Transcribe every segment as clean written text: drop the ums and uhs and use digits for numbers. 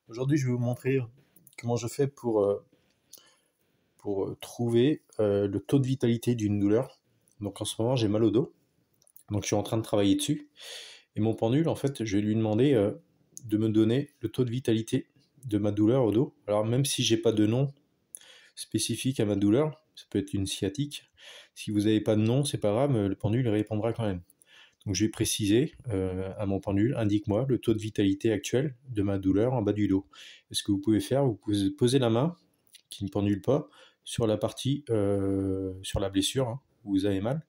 Aujourd'hui, je vais vous montrer comment je fais pour trouver le taux de vitalité d'une douleur. Donc en ce moment, j'ai mal au dos, donc je suis en train de travailler dessus. Et mon pendule, en fait, je vais lui demander de me donner le taux de vitalité de ma douleur au dos. Alors même si j'ai pas de nom spécifique à ma douleur, ça peut être une sciatique. Si vous n'avez pas de nom, c'est pas grave, le pendule il répondra quand même. Donc je vais préciser à mon pendule, indique-moi le taux de vitalité actuel de ma douleur en bas du dos. Et ce que vous pouvez faire, vous pouvez poser la main, qui ne pendule pas, sur la partie, sur la blessure, hein, où vous avez mal.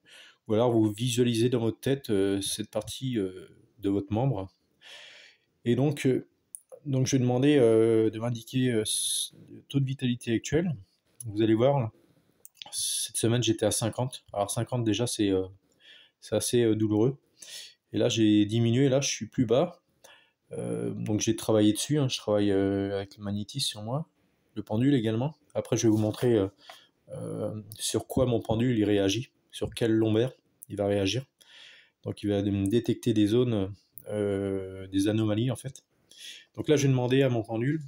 Ou alors vous visualisez dans votre tête cette partie de votre membre. Et donc je vais demander de m'indiquer le taux de vitalité actuel. Vous allez voir, là, cette semaine j'étais à 50. Alors 50 déjà c'est assez douloureux. Et là, j'ai diminué, là, je suis plus bas. Donc j'ai travaillé dessus, hein. Je travaille avec le magnétisme sur moi, le pendule également. Après, je vais vous montrer sur quoi mon pendule il réagit, sur quel lombaire il va réagir. Donc il va me détecter des zones, des anomalies en fait. Donc là, je vais demander à mon pendule.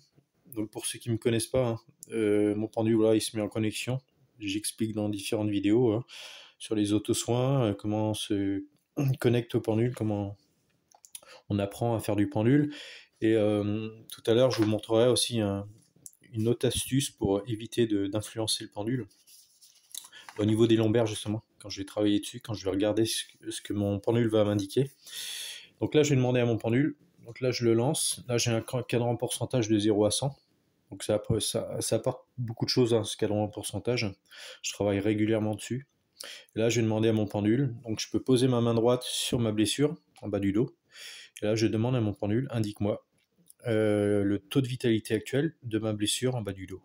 Donc pour ceux qui ne me connaissent pas, hein, mon pendule, voilà, il se met en connexion. J'explique dans différentes vidéos hein, sur les auto-soins, comment on se connecte au pendule, comment on apprend à faire du pendule. Et tout à l'heure, je vous montrerai aussi une autre astuce pour éviter d'influencer le pendule. Au niveau des lombaires, justement, quand je vais travailler dessus, quand je vais regarder ce que mon pendule va m'indiquer. Donc là, je vais demander à mon pendule. Donc là, je le lance. Là, j'ai un cadran pourcentage de 0 à 100. Donc ça apporte beaucoup de choses, hein, ce cadran pourcentage. Je travaille régulièrement dessus. Et là, je vais demander à mon pendule. Donc je peux poser ma main droite sur ma blessure, en bas du dos. Et là, je demande à mon pendule, indique-moi le taux de vitalité actuel de ma blessure en bas du dos.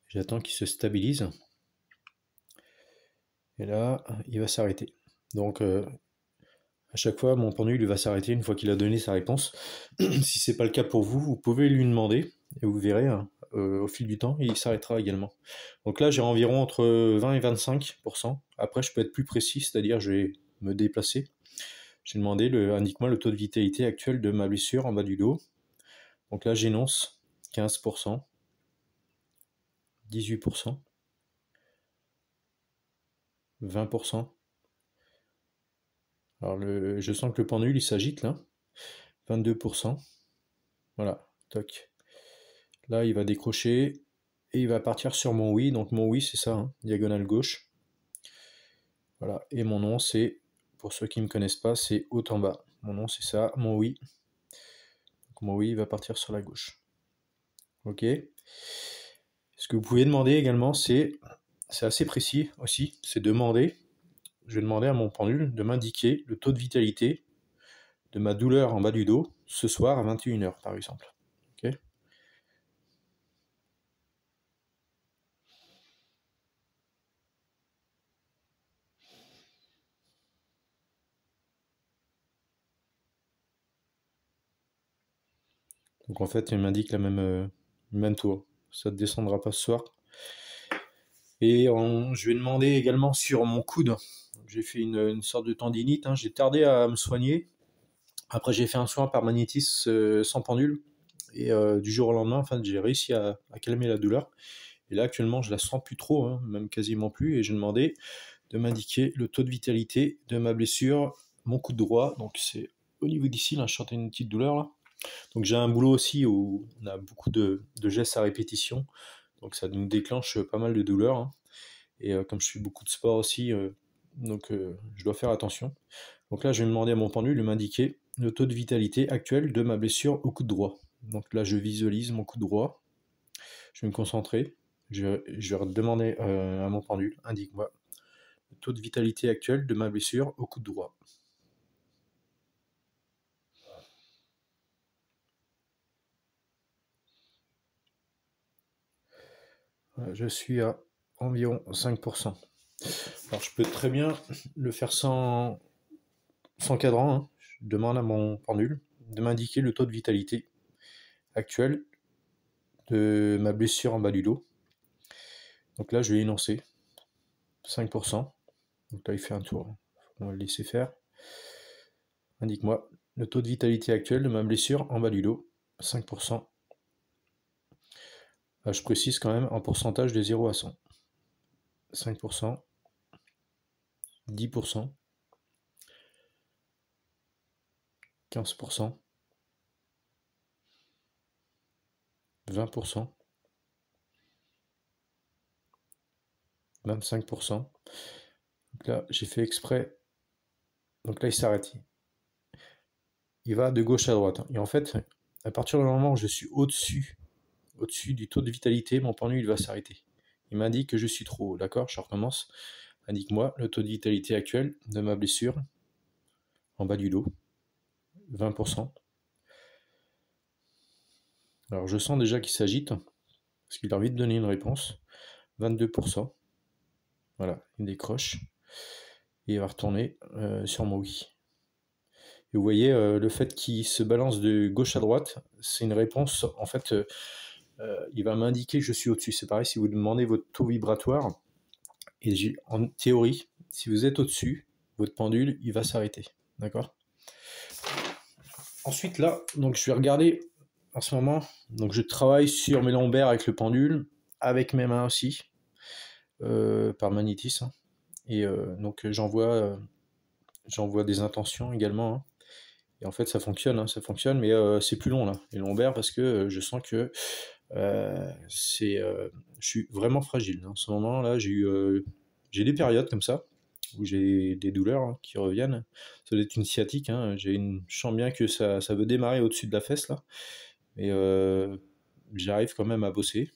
J'attends qu'il se stabilise. Et là, il va s'arrêter. Donc, à chaque fois, mon pendule va s'arrêter une fois qu'il a donné sa réponse. Si c'est pas le cas pour vous, vous pouvez lui demander et vous verrez hein, au fil du temps, il s'arrêtera également. Donc là, j'ai environ entre 20 et 25%. Après, je peux être plus précis, c'est-à-dire je vais me déplacer. J'ai demandé, indique-moi le taux de vitalité actuel de ma blessure en bas du dos. Donc là, j'énonce 15%, 18%, 20%. Alors je sens que le pendule il s'agite là. 22%. Voilà, toc. Là, il va décrocher et il va partir sur mon oui. Donc mon oui, c'est ça, hein, diagonale gauche. Voilà, et mon nom, c'est, pour ceux qui ne me connaissent pas, c'est haut en bas. Mon nom, c'est ça, mon oui. Donc mon oui, il va partir sur la gauche. Ok. Ce que vous pouvez demander également, c'est assez précis aussi, c'est demander, je vais demander à mon pendule de m'indiquer le taux de vitalité de ma douleur en bas du dos ce soir à 21h par exemple. Okay. Donc en fait, il m'indique la même taux. Ça ne descendra pas ce soir. Et je vais demander également sur mon coude. J'ai fait une sorte de tendinite. Hein. J'ai tardé à me soigner. Après, j'ai fait un soin par magnétisme sans pendule. Et du jour au lendemain, enfin, j'ai réussi à calmer la douleur. Et là, actuellement, je la sens plus trop, hein, même quasiment plus. Et j'ai demandé de m'indiquer le taux de vitalité de ma blessure, mon coude droit. Donc, c'est au niveau d'ici, là, je sentais une petite douleur, là. Donc, j'ai un boulot aussi où on a beaucoup de gestes à répétition. Donc, ça nous déclenche pas mal de douleurs. Hein. Et comme je fais beaucoup de sport aussi, je dois faire attention. Donc là, je vais demander à mon pendule de m'indiquer le taux de vitalité actuel de ma blessure au coude droit. Donc là, je visualise mon coude droit. Je vais me concentrer. Je vais demander à mon pendule, indique-moi le taux de vitalité actuel de ma blessure au coude droit. Voilà, je suis à environ 5%. Alors je peux très bien le faire sans cadran. Hein. Je demande à mon pendule de m'indiquer le taux de vitalité actuel de ma blessure en bas du dos. Donc là, je vais énoncer 5%, Donc là, il fait un tour. On va le laisser faire. Indique-moi le taux de vitalité actuel de ma blessure en bas du dos. 5%. Là, je précise quand même en pourcentage de 0 à 100. 5%, 10%, 15%, 20%, 25%. Donc là, j'ai fait exprès. Donc là, il s'arrête. Il va de gauche à droite. Et en fait, à partir du moment où je suis au-dessus du taux de vitalité, mon pendule il va s'arrêter. Il m'indique que je suis trop haut. D'accord, je recommence. Indique-moi le taux de vitalité actuel de ma blessure en bas du dos. 20%. Alors je sens déjà qu'il s'agite, parce qu'il a envie de donner une réponse. 22%. Voilà, il décroche. Et il va retourner sur mon oui. Et vous voyez, le fait qu'il se balance de gauche à droite, c'est une réponse, en fait, il va m'indiquer que je suis au-dessus. C'est pareil, si vous demandez votre taux vibratoire, et en théorie, si vous êtes au-dessus, votre pendule, il va s'arrêter. D'accord? Ensuite, là, donc je vais regarder en ce moment. Donc je travaille sur mes lombaires avec le pendule, avec mes mains aussi, par magnétisme. Hein. Et donc j'envoie des intentions également. Hein. Et en fait, ça fonctionne, mais c'est plus long là, les lombaires, parce que je sens que je suis vraiment fragile. En ce moment là, j'ai des périodes comme ça où j'ai des douleurs qui reviennent. Ça doit être une sciatique. Hein. Je sens bien que ça veut démarrer au-dessus de la fesse là, mais j'arrive quand même à bosser.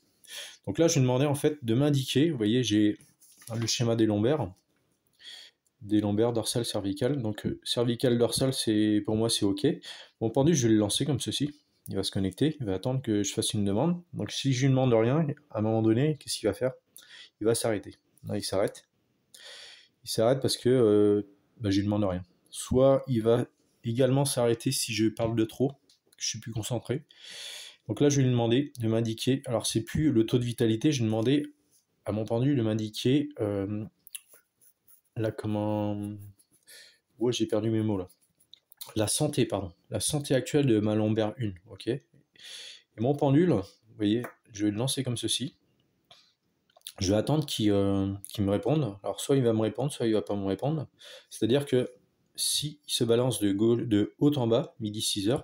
Donc là, je lui demandais en fait de m'indiquer. Vous voyez, j'ai le schéma des lombaires dorsales, cervicales. Donc cervical, dorsal, pour moi c'est ok. Mon pendule, je vais le lancer comme ceci. Il va se connecter, il va attendre que je fasse une demande. Donc si je lui demande rien, à un moment donné, qu'est-ce qu'il va faire? Il va s'arrêter. Là, il s'arrête. Il s'arrête parce que je lui demande rien. Soit il va également s'arrêter si je parle de trop, que je suis plus concentré. Donc là, je vais lui demander de m'indiquer. Alors c'est plus le taux de vitalité. Je vais demander à mon pendule de m'indiquer là comment. Ouais, j'ai perdu mes mots là. La santé, pardon. La santé actuelle de ma lombaire 1, ok. Et mon pendule, vous voyez, je vais le lancer comme ceci. Je vais attendre qu'il me réponde. Alors soit il va me répondre, soit il va pas me répondre. C'est-à-dire que s'il se balance de haut en bas, midi 6h,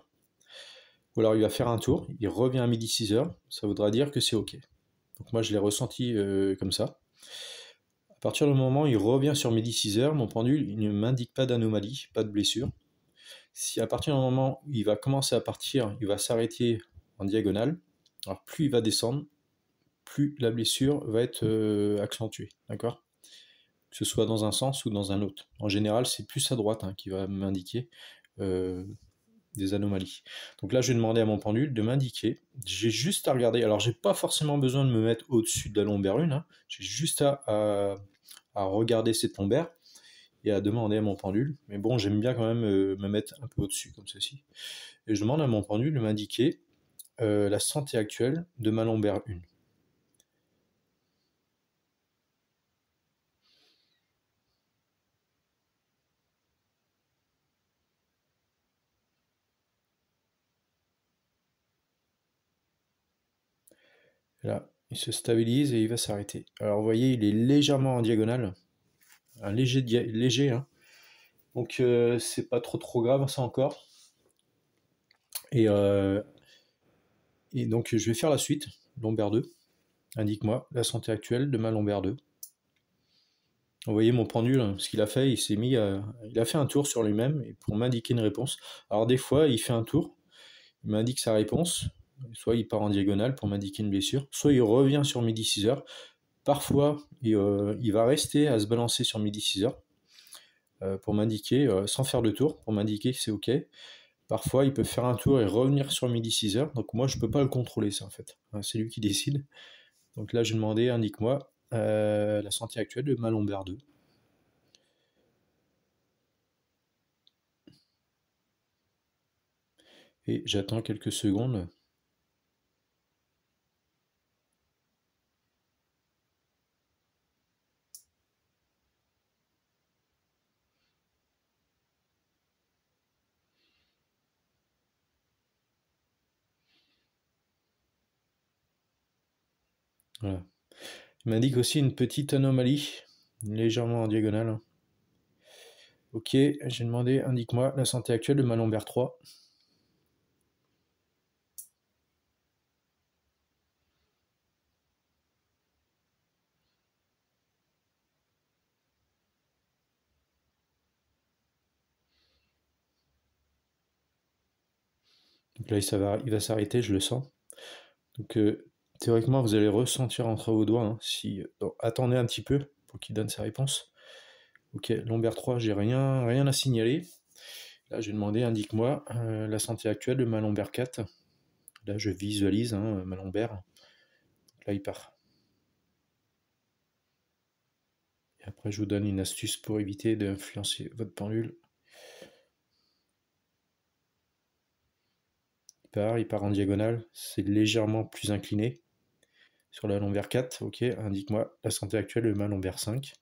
ou alors il va faire un tour, il revient à midi 6h, ça voudra dire que c'est ok. Donc moi je l'ai ressenti comme ça. À partir du moment où il revient sur midi 6h, mon pendule il ne m'indique pas d'anomalie, pas de blessure. Si à partir du moment où il va commencer à partir, il va s'arrêter en diagonale, alors plus il va descendre, plus la blessure va être accentuée, d'accord? Que ce soit dans un sens ou dans un autre. En général, c'est plus à droite qui va m'indiquer des anomalies. Donc là, je vais demander à mon pendule de m'indiquer. J'ai juste à regarder. Alors, j'ai pas forcément besoin de me mettre au-dessus de la lombaire 1. J'ai juste à regarder cette lombaire et à demander à mon pendule. Mais bon, j'aime bien quand même me mettre un peu au-dessus, comme ceci. Et je demande à mon pendule de m'indiquer la santé actuelle de ma lombaire 1. Là, il se stabilise et il va s'arrêter. Alors vous voyez, il est légèrement en diagonale, un léger, hein. Donc c'est pas trop grave ça encore. Et, et donc je vais faire la suite, lombaire 2. Indique-moi la santé actuelle de ma lombaire 2. Vous voyez mon pendule, ce qu'il a fait, il a fait un tour sur lui-même pour m'indiquer une réponse. Alors des fois, il fait un tour, il m'indique sa réponse, soit il part en diagonale pour m'indiquer une blessure, soit il revient sur midi 6h. Parfois, il va rester à se balancer sur midi 6h pour m'indiquer, sans faire de tour, pour m'indiquer que c'est ok. Parfois, il peut faire un tour et revenir sur midi 6h. Donc moi, je ne peux pas le contrôler, ça, en fait. C'est lui qui décide. Donc là, je vais demander, indique-moi la santé actuelle de ma lombaire 2. Et j'attends quelques secondes. Voilà. Il m'indique aussi une petite anomalie, légèrement en diagonale. Ok, j'ai demandé, indique-moi la santé actuelle de ma lombaire 3. Donc là, il va s'arrêter, je le sens. Donc théoriquement, vous allez ressentir entre vos doigts. Hein, si, donc, attendez un petit peu pour qu'il donne sa réponse. Ok, lombaire 3, j'ai rien à signaler. Là, j'ai demandé, indique-moi la santé actuelle de ma lombaire 4. Là, je visualise hein, ma lombaire. Donc là, il part. Et après, je vous donne une astuce pour éviter d'influencer votre pendule. Il part en diagonale. C'est légèrement plus incliné. Sur la lombaire 4, ok, indique-moi la santé actuelle de ma lombaire 5.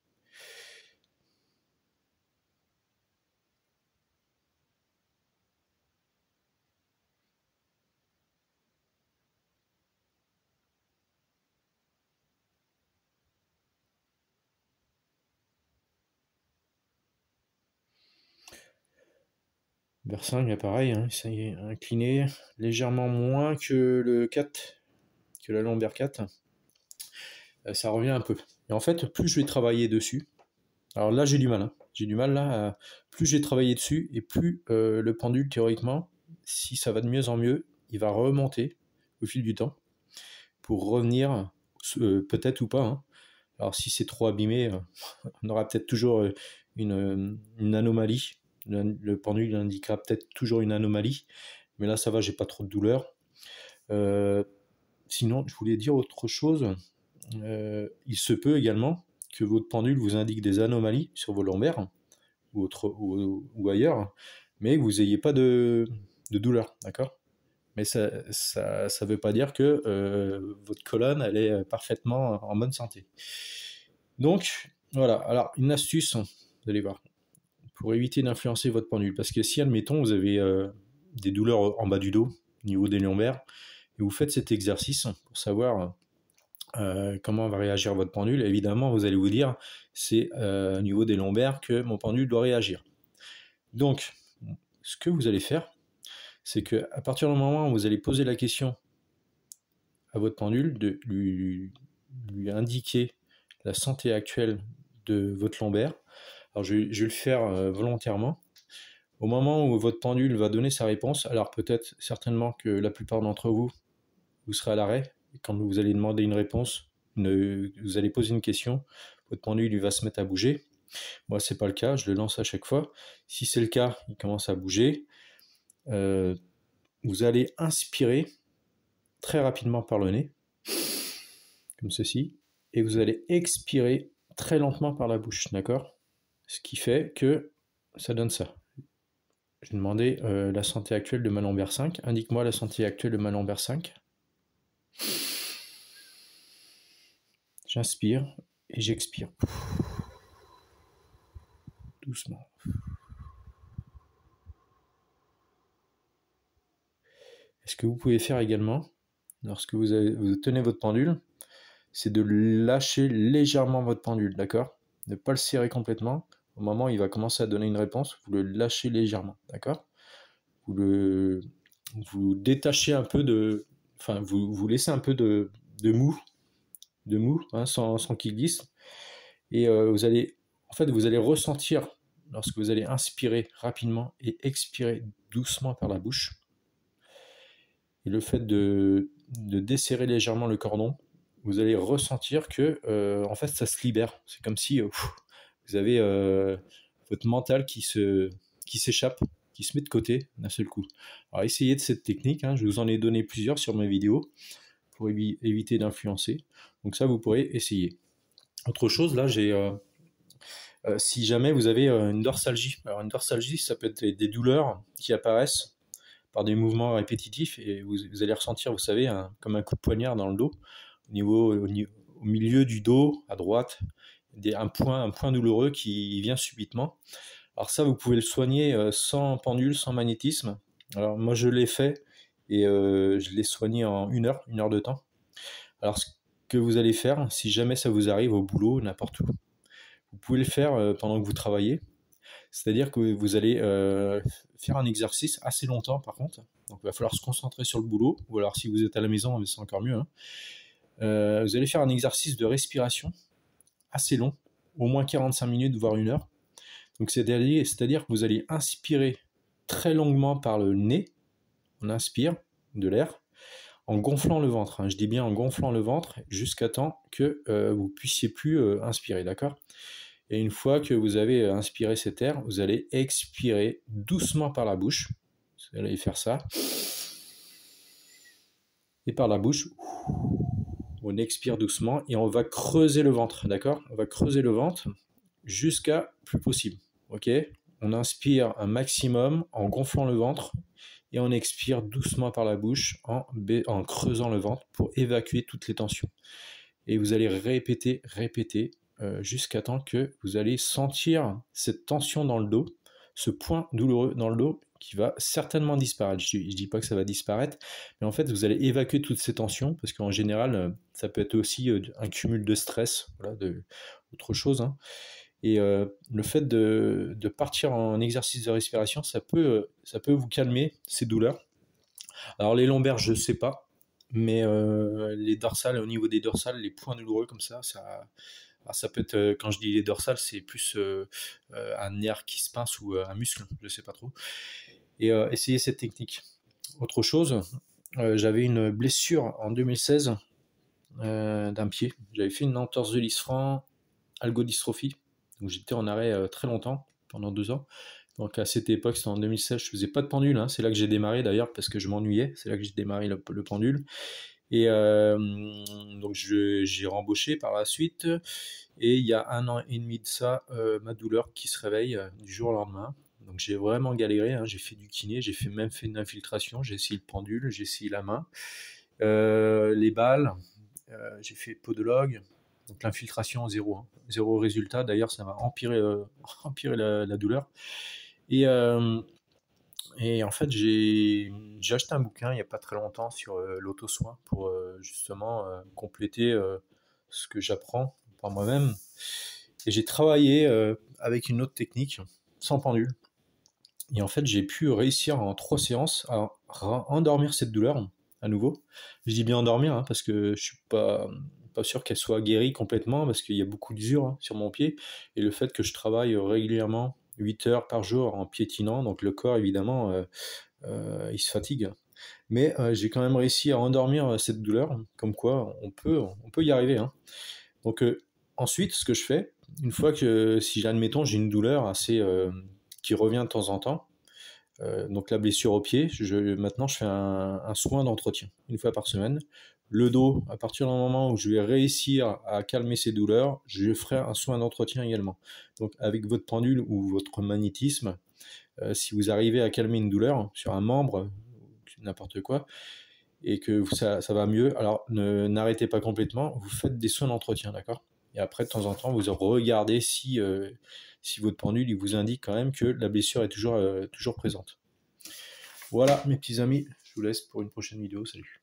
Lombaire 5, pareil, hein, c'est incliné légèrement moins que le 4, que la lombaire 4. Ça revient un peu. Et en fait, plus je vais travailler dessus, alors là j'ai du mal, hein, j'ai du mal là, plus j'ai travaillé dessus et plus le pendule théoriquement, si ça va de mieux en mieux, il va remonter au fil du temps pour revenir, peut-être ou pas. Hein. Alors si c'est trop abîmé, on aura peut-être toujours une anomalie. Le pendule indiquera peut-être toujours une anomalie, mais là ça va, j'ai pas trop de douleur. Sinon, je voulais dire autre chose. Il se peut également que votre pendule vous indique des anomalies sur vos lombaires ou ailleurs, mais que vous n'ayez pas de douleur, d'accord. Mais ça veut pas dire que votre colonne elle est parfaitement en bonne santé. Donc voilà, alors une astuce, vous allez voir, pour éviter d'influencer votre pendule, parce que si admettons vous avez des douleurs en bas du dos, au niveau des lombaires, et vous faites cet exercice pour savoir comment va réagir votre pendule, évidemment vous allez vous dire c'est au niveau des lombaires que mon pendule doit réagir. Donc ce que vous allez faire, c'est que à partir du moment où vous allez poser la question à votre pendule, de lui indiquer la santé actuelle de votre lombaire. Alors je vais le faire volontairement. Au moment où votre pendule va donner sa réponse, alors peut-être certainement que la plupart d'entre vous, vous serez à l'arrêt. Quand vous allez demander une réponse, vous allez poser une question, votre pendule il va se mettre à bouger. Moi, c'est pas le cas, je le lance à chaque fois. Si c'est le cas, il commence à bouger. Vous allez inspirer très rapidement par le nez, comme ceci, et vous allez expirer très lentement par la bouche, d'accord? Ce qui fait que ça donne ça. Je vais demander la santé actuelle de ma lombaire 5. Indique-moi la santé actuelle de ma lombaire 5. J'inspire et j'expire. Doucement. Et ce que vous pouvez faire également, lorsque vous tenez votre pendule, c'est de lâcher légèrement votre pendule, d'accord? Ne pas le serrer complètement. Au moment où il va commencer à donner une réponse, vous le lâchez légèrement, d'accord? Vous détachez un peu de... Enfin, vous laissez un peu de mou, hein, sans qu'il glisse. Et vous allez ressentir, lorsque vous allez inspirer rapidement et expirer doucement par la bouche, et le fait de desserrer légèrement le cordon, vous allez ressentir que en fait ça se libère. C'est comme si vous avez votre mental qui s'échappe, qui se met de côté d'un seul coup. Alors essayez de cette technique, hein, je vous en ai donné plusieurs sur mes vidéos pour éviter d'influencer. Donc ça vous pourrez essayer. Autre chose, là j'ai si jamais vous avez une dorsalgie. Alors une dorsalgie, ça peut être des douleurs qui apparaissent par des mouvements répétitifs et vous allez ressentir, vous savez, comme un coup de poignard dans le dos, au milieu du dos, à droite, un point douloureux qui vient subitement. Alors ça, vous pouvez le soigner sans pendule, sans magnétisme. Alors moi, je l'ai fait et je l'ai soigné en une heure de temps. Alors que vous allez faire si jamais ça vous arrive au boulot, n'importe où. Vous pouvez le faire pendant que vous travaillez, c'est-à-dire que vous allez faire un exercice assez longtemps par contre, donc il va falloir se concentrer sur le boulot, ou alors si vous êtes à la maison, c'est encore mieux, hein. Vous allez faire un exercice de respiration assez long, au moins 45 minutes, voire 1 heure. Donc c'est-à-dire que vous allez inspirer très longuement par le nez, on inspire de l'air, en gonflant le ventre, hein. Je dis bien en gonflant le ventre, jusqu'à temps que vous puissiez plus inspirer, d'accord? Et une fois que vous avez inspiré cet air, vous allez expirer doucement par la bouche. Vous allez faire ça. Et par la bouche, on expire doucement et on va creuser le ventre, d'accord? On va creuser le ventre jusqu'à plus possible, ok? On inspire un maximum en gonflant le ventre et on expire doucement par la bouche en creusant le ventre pour évacuer toutes les tensions. Et vous allez répéter jusqu'à temps que vous allez sentir cette tension dans le dos, ce point douloureux dans le dos qui va certainement disparaître. Je ne dis pas que ça va disparaître, mais en fait vous allez évacuer toutes ces tensions, parce qu'en général ça peut être aussi un cumul de stress, voilà, autre chose, hein. Et le fait de partir en exercice de respiration, ça peut vous calmer ces douleurs. Alors les lombaires, je ne sais pas, mais les dorsales, au niveau des dorsales, les points douloureux comme ça peut être, quand je dis les dorsales, c'est plus un nerf qui se pince ou un muscle, je ne sais pas trop. Et essayez cette technique. Autre chose, j'avais une blessure en 2016 d'un pied. J'avais fait une entorse de l'ischion, algodystrophie. Donc j'étais en arrêt très longtemps, pendant 2 ans. Donc à cette époque, c'était en 2016, je faisais pas de pendule, hein. C'est là que j'ai démarré d'ailleurs, parce que je m'ennuyais. C'est là que j'ai démarré le pendule. Et donc j'ai rembauché par la suite. Et il y a 1 an et demi de ça, ma douleur qui se réveille du jour au lendemain. Donc j'ai vraiment galéré, hein. J'ai fait du kiné, j'ai même fait une infiltration, j'ai essayé le pendule, j'ai essayé la main, les balles, j'ai fait podologue. Donc l'infiltration, zéro, hein. Zéro résultat. D'ailleurs, ça va empirer la douleur. Et en fait, j'ai acheté un bouquin il n'y a pas très longtemps sur l'auto-soin pour justement compléter ce que j'apprends par moi-même. Et j'ai travaillé avec une autre technique, sans pendule. Et en fait, j'ai pu réussir en 3 séances à endormir cette douleur à nouveau. Je dis bien endormir, hein, parce que je suis pas sûr qu'elle soit guérie complètement, parce qu'il y a beaucoup d'usure, hein, sur mon pied. Et le fait que je travaille régulièrement 8 heures par jour en piétinant, donc le corps, évidemment, il se fatigue. Mais j'ai quand même réussi à endormir cette douleur, comme quoi on peut y arriver, hein. Donc ensuite, ce que je fais, une fois que, si admettons j'ai une douleur assez qui revient de temps en temps, donc la blessure au pied, maintenant je fais un soin d'entretien, 1 fois par semaine. Le dos, à partir du moment où je vais réussir à calmer ces douleurs, je ferai un soin d'entretien également. Donc avec votre pendule ou votre magnétisme, si vous arrivez à calmer une douleur sur un membre, n'importe quoi, et que ça va mieux, alors n'arrêtez pas complètement, vous faites des soins d'entretien, d'accord? Et après, de temps en temps, vous regardez si votre pendule il vous indique quand même que la blessure est toujours présente. Voilà, mes petits amis, je vous laisse pour une prochaine vidéo. Salut.